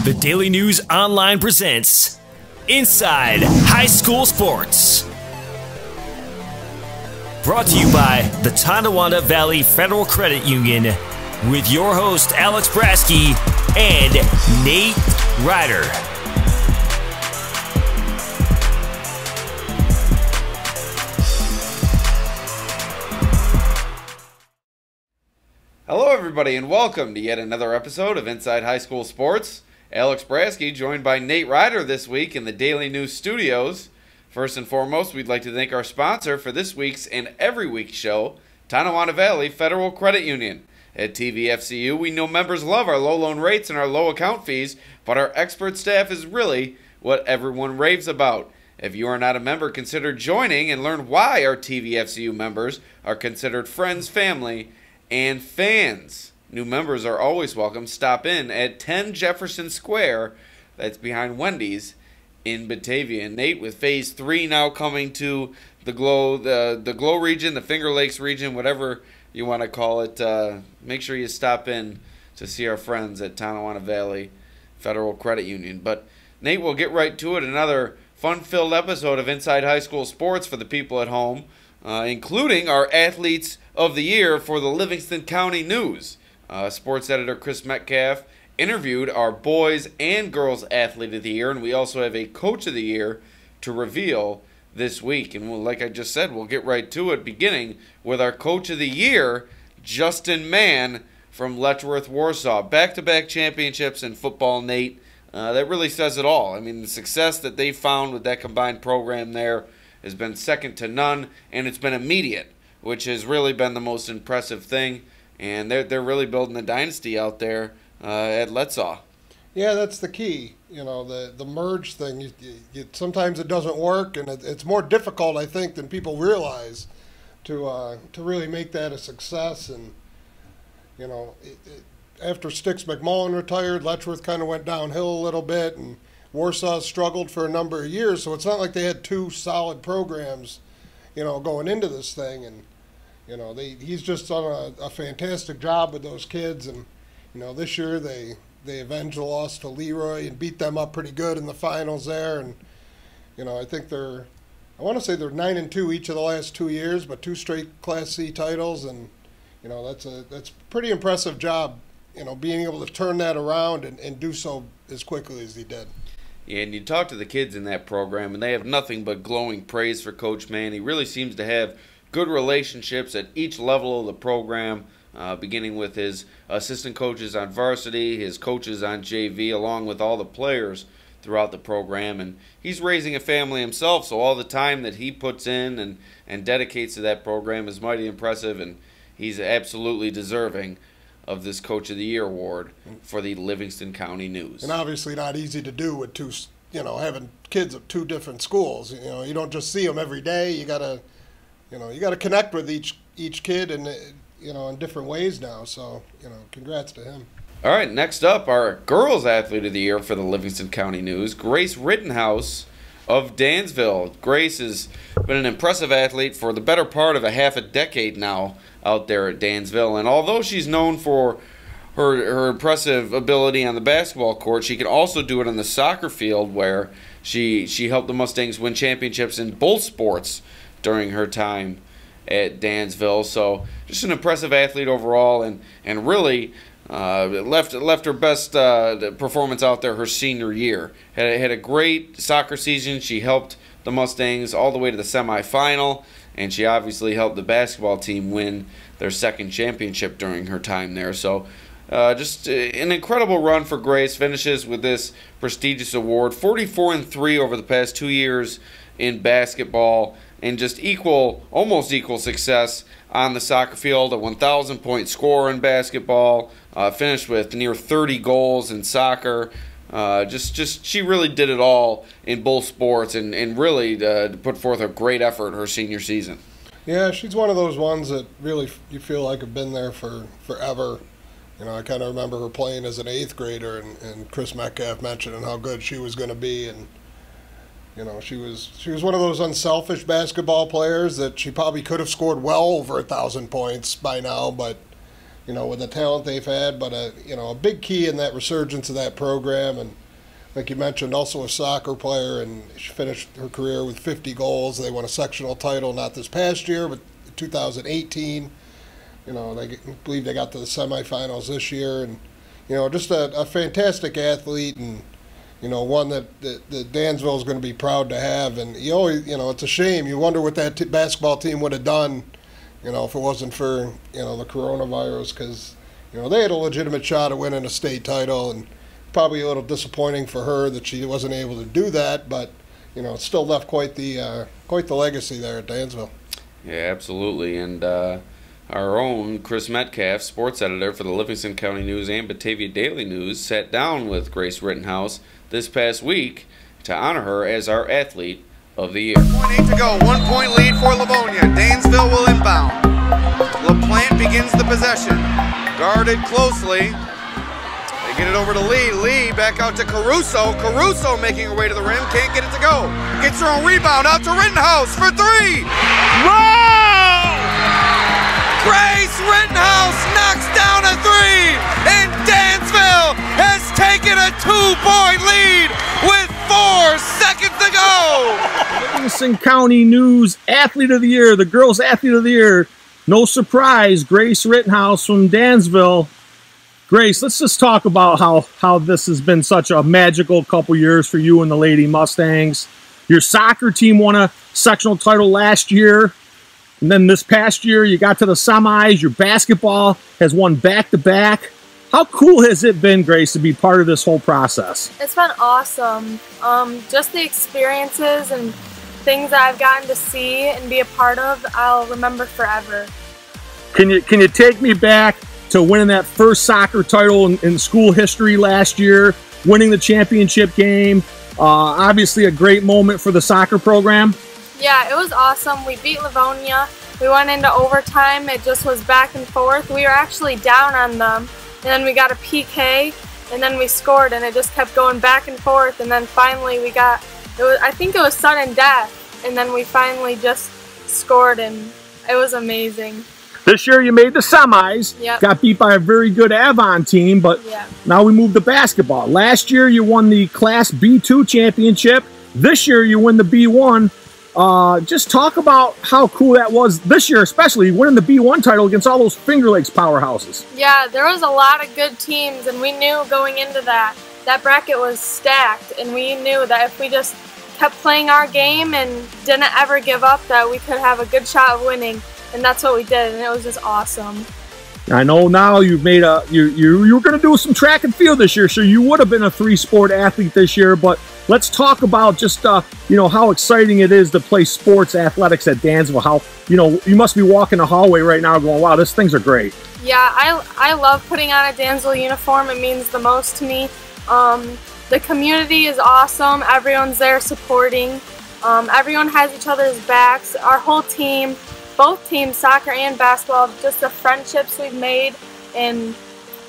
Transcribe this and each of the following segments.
The Daily News Online presents Inside High School Sports. Brought to you by the Tonawanda Valley Federal Credit Union with your host Alex Brasky and Nate Ryder. Hello everybody and welcome to yet another episode of Inside High School Sports. Alex Brasky joined by Nate Ryder this week in the Daily News Studios. First and foremost, we'd like to thank our sponsor for this week's and every week's show, Tonawanda Valley Federal Credit Union. At TVFCU, we know members love our low loan rates and our low account fees, but our expert staff is really what everyone raves about. If you are not a member, consider joining and learn why our TVFCU members are considered friends, family, and fans. New members are always welcome. Stop in at 10 Jefferson Square, that's behind Wendy's, in Batavia. And Nate, with Phase 3 now coming to the Glow region, the Finger Lakes region, whatever you want to call it, make sure you stop in to see our friends at Tonawanda Valley Federal Credit Union. But Nate, we'll get right to it. Another fun-filled episode of Inside High School Sports for the people at home, including our Athletes of the Year for the Livingston County News. Sports editor Chris Metcalf interviewed our Boys and Girls Athlete of the Year, and we also have a Coach of the Year to reveal this week. And like I just said, we'll get right to it, beginning with our Coach of the Year, Justin Mann from Letchworth, Warsaw. Back-to-back championships in football, Nate. That really says it all. I mean, the success that they found with that combined program there has been second to none, and it's been immediate, which has really been the most impressive thing. And they're really building a dynasty out there at Letsaw. Yeah, that's the key. You know, the merge thing, sometimes it doesn't work, and it's more difficult, I think, than people realize to really make that a success. And, you know, after Sticks McMullen retired, Letchworth kind of went downhill a little bit, and Warsaw struggled for a number of years. So it's not like they had two solid programs, you know, going into this thing. And, you know, he's just done a fantastic job with those kids. And, you know, this year they avenged the loss to Leroy and beat them up pretty good in the finals there. And, you know, I think I want to say they're 9-2 each of the last 2 years, but 2 straight Class C titles. And, you know, that's a pretty impressive job, you know, being able to turn that around and do so as quickly as he did. Yeah, and you talk to the kids in that program, and they have nothing but glowing praise for Coach Mann. He really seems to have good relationships at each level of the program, beginning with his assistant coaches on varsity, his coaches on JV, along with all the players throughout the program. And he's raising a family himself, so all the time that he puts in and dedicates to that program is mighty impressive, and he's absolutely deserving of this Coach of the Year award for the Livingston County News. And obviously not easy to do with two, you know, having kids of 2 different schools. You know, you don't just see them every day. You gotta connect with each kid and, you know, in different ways now. So, you know, congrats to him. All right, next up, our Girls Athlete of the Year for the Livingston County News, Grace Rittenhouse of Dansville. Grace has been an impressive athlete for the better part of a half a decade now out there at Dansville. And although she's known for her impressive ability on the basketball court, she can also do it on the soccer field, where she helped the Mustangs win championships in both sports during her time at Dansville. So just an impressive athlete overall, and really left her best performance out there her senior year. Had a great soccer season. She helped the Mustangs all the way to the semifinal, and she obviously helped the basketball team win their second championship during her time there. So just an incredible run for Grace. Finishes with this prestigious award. 44-3 over the past 2 years in basketball, and just almost equal success on the soccer field. A 1,000-point scorer in basketball. Finished with near 30 goals in soccer. She really did it all in both sports, and really put forth a great effort her senior season. Yeah, she's one of those ones that really you feel like have been there for forever. You know, I kind of remember her playing as an 8th grader, and Chris Metcalf mentioning how good she was going to be. And, you know, she was one of those unselfish basketball players that she probably could have scored well over 1,000 points by now, but with the talent they've had. But a big key in that resurgence of that program, and like you mentioned, also a soccer player, and she finished her career with 50 goals. They won a sectional title not this past year, but 2018. I believe they got to the semifinals this year, and just a fantastic athlete, and one that Dansville is going to be proud to have. And you always, it's a shame. You wonder what that basketball team would have done, if it wasn't for the coronavirus, because they had a legitimate shot at winning a state title, and probably a little disappointing for her that she wasn't able to do that. But it still left quite the legacy there at Dansville. Yeah, absolutely. And our own Chris Metcalf, sports editor for the Livingston County News and Batavia Daily News, sat down with Grace Rittenhouse this past week to honor her as our Athlete of the Year. 1.8 to go, 1 point lead for Livonia. Dansville will inbound. LaPlante begins the possession. Guarded closely. They get it over to Lee. Lee back out to Caruso. Caruso making her way to the rim. Can't get it to go. Gets her own rebound out to Rittenhouse for three. Whoa! Grace Rittenhouse knocks down a three, and Dansville has taken a 2-point lead with 4 seconds to go. Livingston County News Athlete of the Year, the girls' Athlete of the Year. No surprise, Grace Rittenhouse from Dansville. Grace, let's just talk about how this has been such a magical couple years for you and the Lady Mustangs. Your soccer team won a sectional title last year. And then this past year, you got to the semis. Your basketball has won back-to-back. How cool has it been, Grace, to be part of this whole process? It's been awesome. Just the experiences and things that I've gotten to see and be a part of, I'll remember forever. Can you take me back to winning that first soccer title in school history last year, winning the championship game? Obviously a great moment for the soccer program. Yeah, it was awesome. We beat Livonia. We went into overtime. It just was back and forth. We were actually down on them, and then we got a PK, and then we scored, and it just kept going back and forth. And then finally we got, I think it was sudden death, and then we finally just scored, and it was amazing. This year you made the semis. Yep. Got beat by a very good Avon team, but now we moved to basketball. Last year you won the Class B2 championship. This year you win the B1. Just talk about how cool that was this year, especially winning the B1 title against all those Finger Lakes powerhouses. Yeah, there was a lot of good teams, and we knew going into that bracket was stacked, and we knew that if we just kept playing our game and didn't ever give up, that we could have a good shot of winning, and that's what we did, and it was just awesome. I know now you've made you were going to do some track and field this year, so you would have been a 3-sport athlete this year, but let's talk about just, how exciting it is to play sports athletics at Dansville. How, you must be walking the hallway right now going, wow, these things are great. Yeah, I love putting on a Dansville uniform. It means the most to me. The community is awesome. Everyone's there supporting. Everyone has each other's backs. Our whole team, both teams, soccer and basketball, just the friendships we've made, and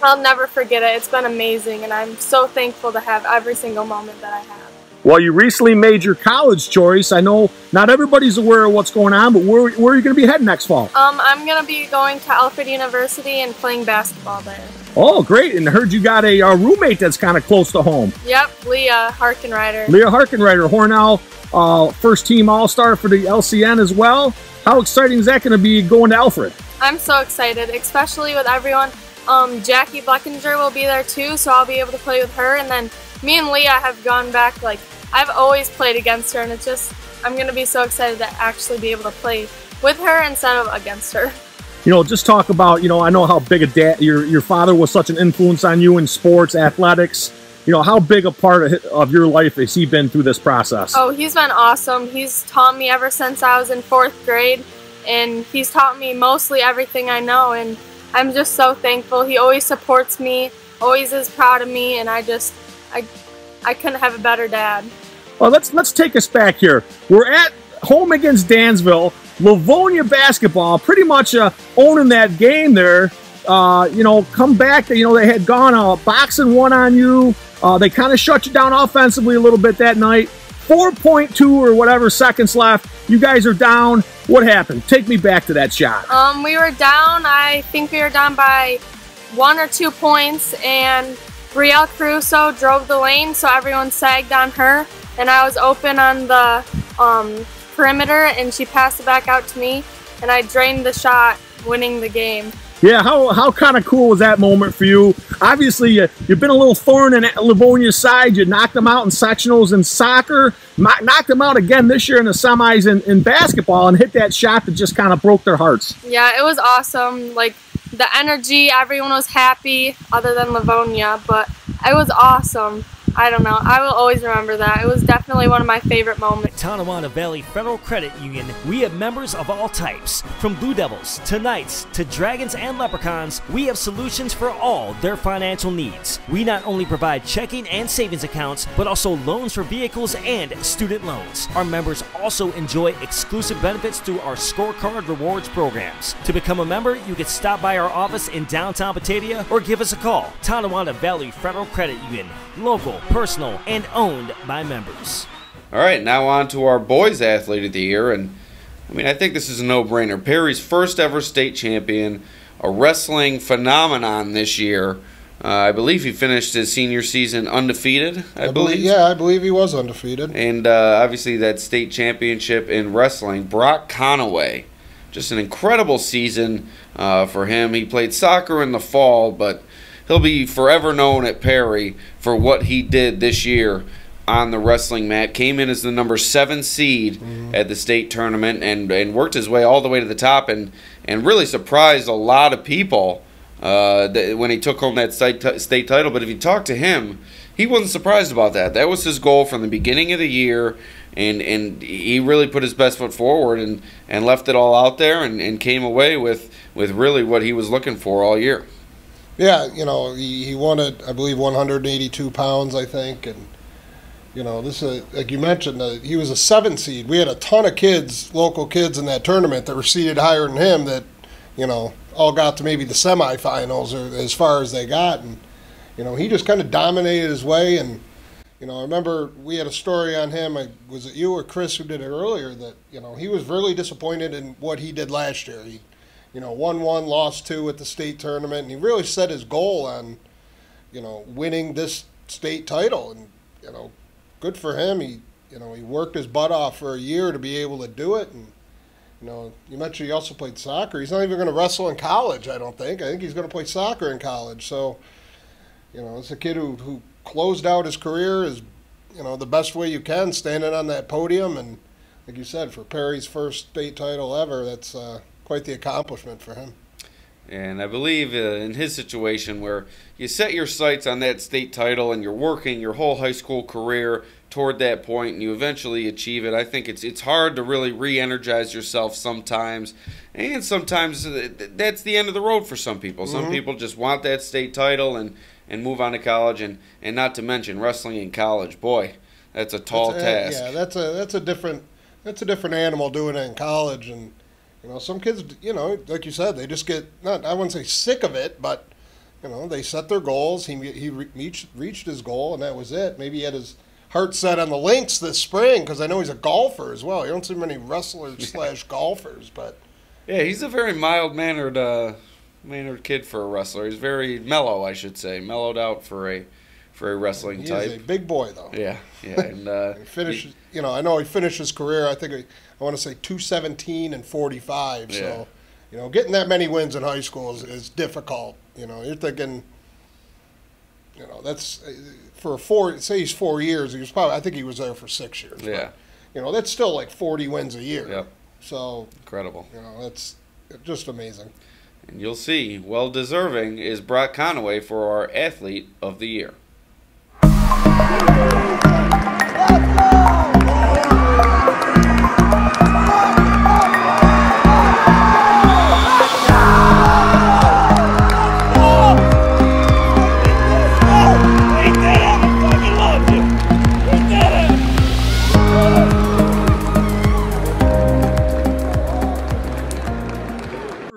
I'll never forget it. It's been amazing, and I'm so thankful to have every single moment that I have. Well, you recently made your college choice. I know not everybody's aware of what's going on, but where are you going to be heading next fall? I'm going to be going to Alfred University and playing basketball there. Oh, great. And I heard you got a roommate that's kind of close to home. Yep, Leah Harkenrider. Leah Harkenrider, Hornell, first-team All-Star for the LCN as well. How exciting is that going to be going to Alfred? I'm so excited, especially with everyone. Jackie Bleckinger will be there too, so I'll be able to play with her. And then me and Leah have gone back, I've always played against her, and it's just, I'm going to be so excited to actually be able to play with her instead of against her. Just talk about, I know how big a dad, your father was such an influence on you in sports, athletics. How big a part of your life has he been through this process? Oh, he's been awesome. He's taught me ever since I was in 4th grade, and he's taught me mostly everything I know, and I'm just so thankful. He always supports me, always is proud of me, and I couldn't have a better dad. Well, let's take us back here. We're at home against Dansville. Livonia basketball pretty much owning that game there. Come back. They had gone boxing one on you. They kind of shut you down offensively a little bit that night. 4.2 or whatever seconds left. You guys are down. What happened? Take me back to that shot. We were down. I think we were down by 1 or 2 points, and Brielle Caruso drove the lane, so everyone sagged on her, and I was open on the perimeter, and she passed it back out to me, and I drained the shot, winning the game. Yeah, how kind of cool was that moment for you? Obviously, you've been a little thorn in Livonia's side. You knocked them out in sectionals in soccer, knocked them out again this year in the semis in basketball, and hit that shot that just kind of broke their hearts. Yeah, it was awesome. Like, the energy, everyone was happy, other than Livonia, but it was awesome. I don't know. I will always remember that. It was definitely one of my favorite moments. Tonawanda Valley Federal Credit Union, we have members of all types. From Blue Devils to Knights to Dragons and Leprechauns, we have solutions for all their financial needs. We not only provide checking and savings accounts, but also loans for vehicles and student loans. Our members also enjoy exclusive benefits through our scorecard rewards programs. To become a member, you can stop by our office in downtown Batavia or give us a call. Tonawanda Valley Federal Credit Union, local, personal, and owned by members. All right, now on to our boys athlete of the year, and I mean, I think this is a no-brainer. Perry's first ever state champion, a wrestling phenomenon this year. I believe he finished his senior season undefeated, I believe. Yeah, I believe he was undefeated. And obviously that state championship in wrestling. Brock Conaway, just an incredible season for him. He played soccer in the fall, but he'll be forever known at Perry for what he did this year on the wrestling mat. Came in as the number 7 seed at the state tournament and worked his way all the way to the top and really surprised a lot of people when he took home that state title. But if you talk to him, he wasn't surprised about that. That was his goal from the beginning of the year, and he really put his best foot forward and left it all out there and came away with really what he was looking for all year. Yeah, you know, he won it, I believe, 182 pounds, I think. And, you know, this like you mentioned, he was a 7 seed. We had a ton of kids, local kids in that tournament that were seeded higher than him that, you know, all got to maybe the semifinals or as far as they got. And, you know, he just kind of dominated his way. And, you know, I remember we had a story on him. Was it you or Chris who did it earlier that, you know, he was really disappointed in what he did last year. He, you know, won 1, lost 2 at the state tournament, and he really set his goal on, you know, winning this state title. And, you know, good for him. He, you know, he worked his butt off for a year to be able to do it. And, you know, you mentioned he also played soccer. He's not even going to wrestle in college, I don't think. I think he's going to play soccer in college. So, you know, it's a kid who closed out his career as, you know, the best way you can, standing on that podium. And, like you said, for Perry's first state title ever, that's quite the accomplishment for him. And I believe in his situation where you set your sights on that state title and you're working your whole high school career toward that point and you eventually achieve it, I think it's hard to really re-energize yourself sometimes. And sometimes that's the end of the road for some people. Some people just want that state title and move on to college. And not to mention wrestling in college. Boy, that's a tall task. Yeah, that's a different animal doing it in college. And you know, some kids, you know, like you said, they just get, not, I wouldn't say sick of it, but, you know, they set their goals. He reached his goal, and that was it. Maybe he had his heart set on the links this spring, because I know he's a golfer as well. You don't see many wrestlers / golfers, but. Yeah, he's a very mild-mannered kid for a wrestler. He's very mellow, I should say, mellowed out for a wrestling type. He's a big boy, though. Yeah, and he finished. You know, I know he finished his career. I think I want to say 217 and 45. Yeah. So, you know, getting that many wins in high school is difficult. You know, you're thinking. You know, that's for say he's 4 years. He was probably, I think he was there for 6 years. Yeah. But, you know, that's still like 40 wins a year. Yep. So incredible. You know, that's just amazing. And you'll see, well deserving is Brock Conaway for our athlete of the year.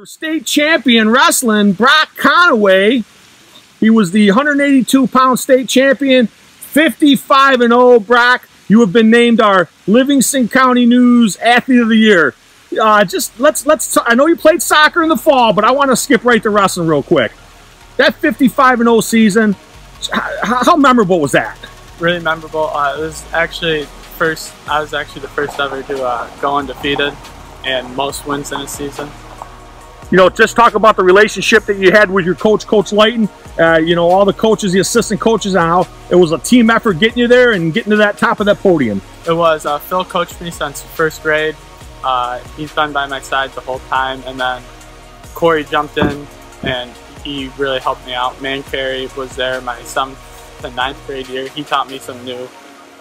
State champion wrestling, Brock Conaway. He was the 182-pound state champion, 55-0. Brock, You have been named our Livingston County News Athlete of the Year. I know you played soccer in the fall, but I want to skip right to wrestling real quick. That 55-0 season, how memorable was that? Really memorable. It was actually I was actually the first ever to go undefeated and most wins in a season. You know, just talk about the relationship that you had with your coach, Coach Lighton. You know, all the coaches, the assistant coaches, and how it was a team effort getting you there and getting to that top of that podium. It was. Phil coached me since first grade. He's been by my side the whole time, and then Corey jumped in and he really helped me out. Man Carey was there my 7th to 9th grade year. He taught me some new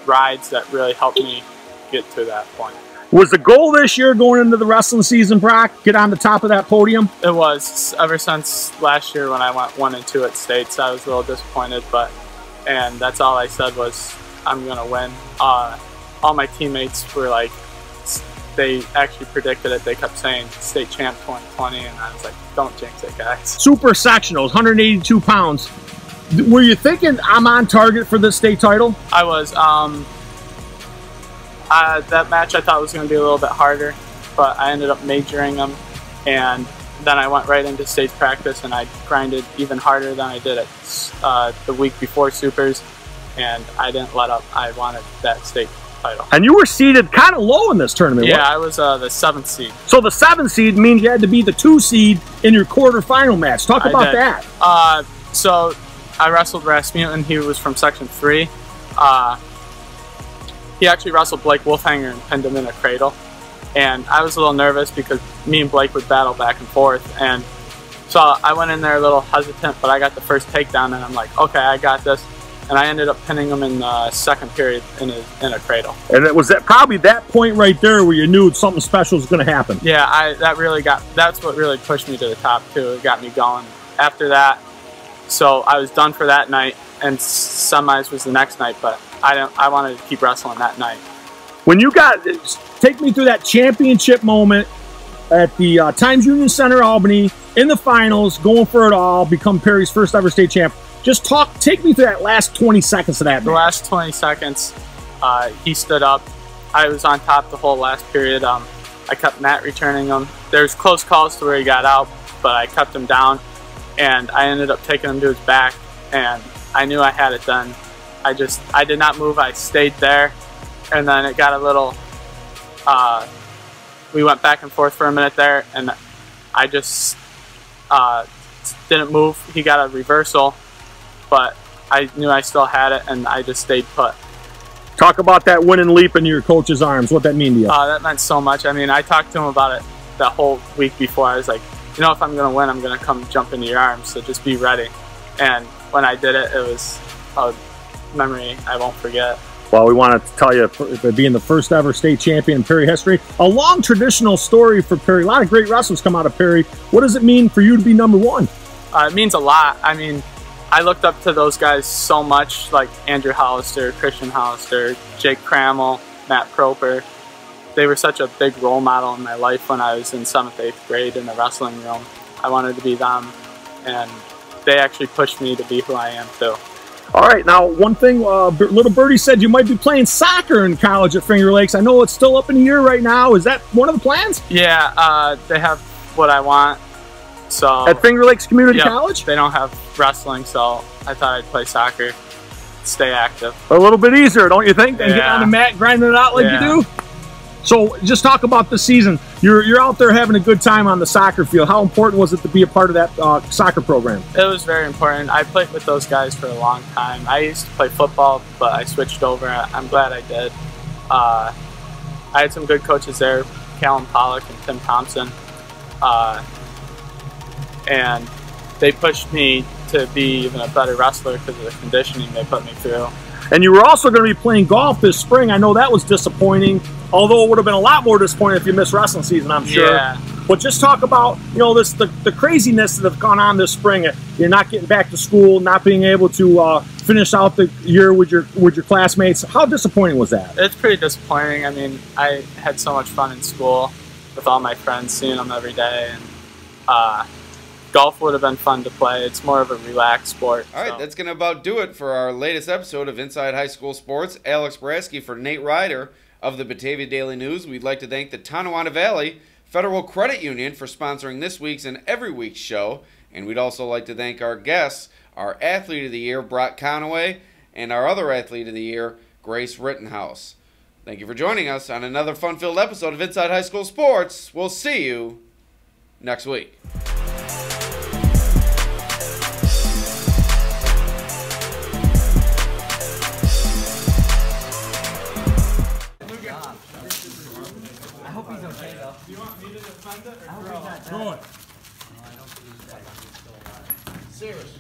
rides that really helped me get to that point. Was the goal this year going into the wrestling season, Brock, get on the top of that podium? It was. Ever since last year when I went 1 and 2 at states, I was a little disappointed, and that's all I said was, I'm gonna win. All my teammates were like, they actually predicted it. They kept saying state champ 2020, and I was like, don't jinx it, guys. Super sectionals, 182 pounds. Were you thinking I'm on target for the state title? I was. That match I thought was going to be a little bit harder, but I ended up majoring them, and then I went right into state practice, and I grinded even harder than I did at the week before Supers, and I didn't let up. I wanted that state title. And you were seeded kind of low in this tournament. Yeah, I was the 7th seed. So the 7th seed means you had to be the 2 seed in your quarterfinal match. Talk about that. So I wrestled Rasmussen. He was from Section 3. He actually wrestled Blake Wolfhanger and pinned him in a cradle. And I was a little nervous because me and Blake would battle back and forth. And so I went in there a little hesitant, but I got the first takedown, and I'm like, okay, I got this. And I ended up pinning him in the 2nd period in a cradle. And it was probably that point right there where you knew something special was going to happen. Yeah, that's what really pushed me to the top too. It got me going. After that, so I was done for that night, and semis was the next night, but I wanted to keep wrestling that night. When you take me through that championship moment at the Times Union Center, Albany, in the finals, going for it all, become Perry's first ever state champ. Just take me through that last 20 seconds of that. The last 20 seconds, he stood up. I was on top the whole last period. I kept mat returning him. There's close calls to where he got out, but I kept him down, and I ended up taking him to his back, and I knew I had it done. I did not move. I stayed there, and then it got a little, we went back and forth for a minute there, and I just didn't move. He got a reversal, but I knew I still had it, and I just stayed put. Talk about that winning leap into your coach's arms. What that mean to you? That meant so much. I mean, I talked to him about it that whole week before. I was like, you know, if I'm going to win, I'm going to come jump into your arms, so just be ready. And when I did it, it was a memory I won't forget. Well, we want to tell you, for being the first ever state champion in Perry history, a long traditional story for Perry. A lot of great wrestlers come out of Perry. What does it mean for you to be #1? It means a lot. I mean, I looked up to those guys so much, like Andrew Hollister, Christian Hollister, Jake Crammel, Matt Proper. They were such a big role model in my life when I was in 7th, 8th grade in the wrestling room. I wanted to be them, and they actually pushed me to be who I am too. All right, now one thing, little birdie said you might be playing soccer in college at Finger Lakes. I know it's still up in the air right now. Is that one of the plans? Yeah, they have what I want. So at Finger Lakes Community College? They don't have wrestling, so I thought I'd play soccer, stay active. A little bit easier, don't you think, than getting on the mat, grinding it out like you do? So just talk about the season. You're out there having a good time on the soccer field. How important was it to be a part of that soccer program? It was very important. I played with those guys for a long time. I used to play football, but I switched over. I'm glad I did. I had some good coaches there, Callum Pollock and Tim Thompson. And they pushed me to be even a better wrestler because of the conditioning they put me through. And you were also going to be playing golf this spring. I know that was disappointing, although it would have been a lot more disappointing if you missed wrestling season, I'm sure. Yeah. But just talk about, you know, the craziness that have gone on this spring. You're not getting back to school, not being able to finish out the year with your classmates. How disappointing was that? It's pretty disappointing. I mean, I had so much fun in school with all my friends, seeing them every day, and golf would have been fun to play. It's more of a relaxed sport. All right, that's going to about do it for our latest episode of Inside High School Sports. Alex Brasky for Nate Ryder of the Batavia Daily News. We'd like to thank the Tonawanda Valley Federal Credit Union for sponsoring this week's and every week's show. And we'd also like to thank our guests, our Athlete of the Year, Brock Conaway, and our other Athlete of the Year, Grace Rittenhouse. Thank you for joining us on another fun-filled episode of Inside High School Sports. We'll see you next week. I hope he's okay, though. Do you want me to defend it? I hope he's not dead. Serious.